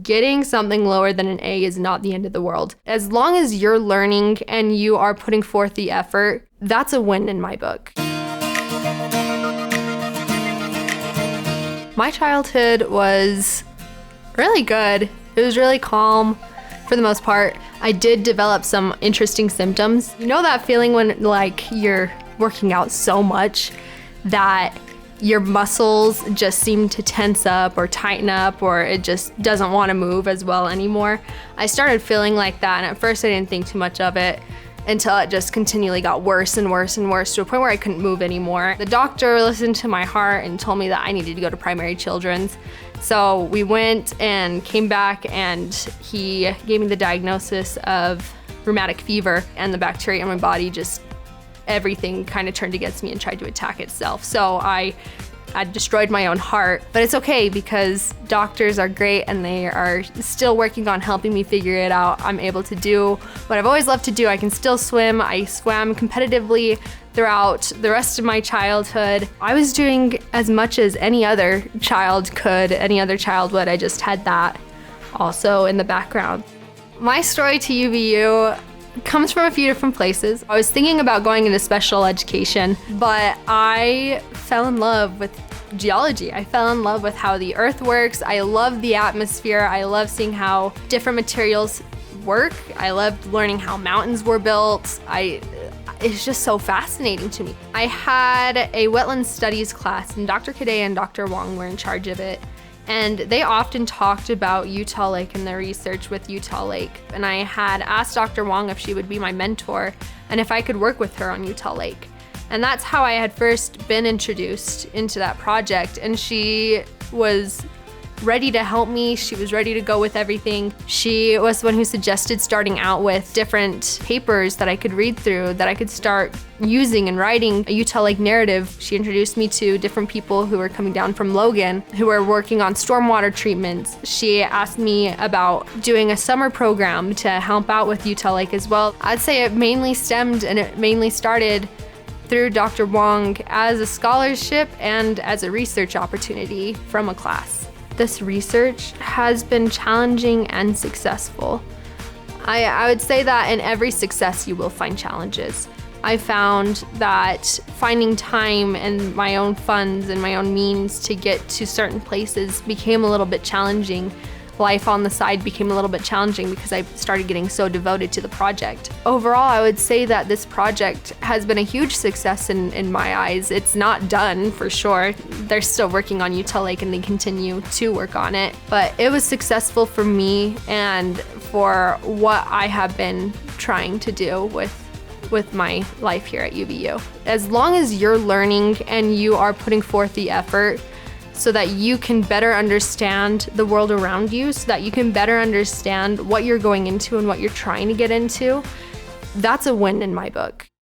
Getting something lower than an A is not the end of the world. As long as you're learning and you are putting forth the effort, that's a win in my book. My childhood was really good. It was really calm for the most part. I did develop some interesting symptoms. You know that feeling when you're working out so much that your muscles just seem to tense up or tighten up, or it just doesn't want to move as well anymore. I started feeling like that, and at first I didn't think too much of it until it just continually got worse and worse and worse to a point where I couldn't move anymore. The doctor listened to my heart and told me that I needed to go to Primary Children's. So we went and came back, and he gave me the diagnosis of rheumatic fever, and the bacteria in my body everything kind of turned against me and tried to attack itself. So I destroyed my own heart, but it's okay because doctors are great and they are still working on helping me figure it out. I'm able to do what I've always loved to do. I can still swim. I swam competitively throughout the rest of my childhood. I was doing as much as any other child could, any other child would. I just had that also in the background. My story to UVU comes from a few different places. I was thinking about going into special education, but I fell in love with geology. I fell in love with how the earth works. I love the atmosphere. I love seeing how different materials work. I loved learning how mountains were built. It's just so fascinating to me. I had a wetland studies class, and Dr. Cadet and Dr. Wong were in charge of it. And they often talked about Utah Lake and their research with Utah Lake. And I had asked Dr. Wong if she would be my mentor and if I could work with her on Utah Lake. And that's how I had first been introduced into that project. And she was ready to help me. She was ready to go with everything. She was the one who suggested starting out with different papers that I could read through, that I could start using and writing a Utah Lake narrative. She introduced me to different people who were coming down from Logan, who were working on stormwater treatments. She asked me about doing a summer program to help out with Utah Lake as well. I'd say it mainly stemmed and it mainly started through Dr. Wong as a scholarship and as a research opportunity from a class. This research has been challenging and successful. I would say that in every success you will find challenges. I found that finding time and my own funds and my own means to get to certain places became a little bit challenging. Life on the side became a little bit challenging because I started getting so devoted to the project. Overall, I would say that this project has been a huge success in my eyes. It's not done for sure. They're still working on Utah Lake and they continue to work on it. But it was successful for me and for what I have been trying to do with my life here at UVU. As long as you're learning and you are putting forth the effort, so that you can better understand the world around you, so that you can better understand what you're going into and what you're trying to get into, that's a win in my book.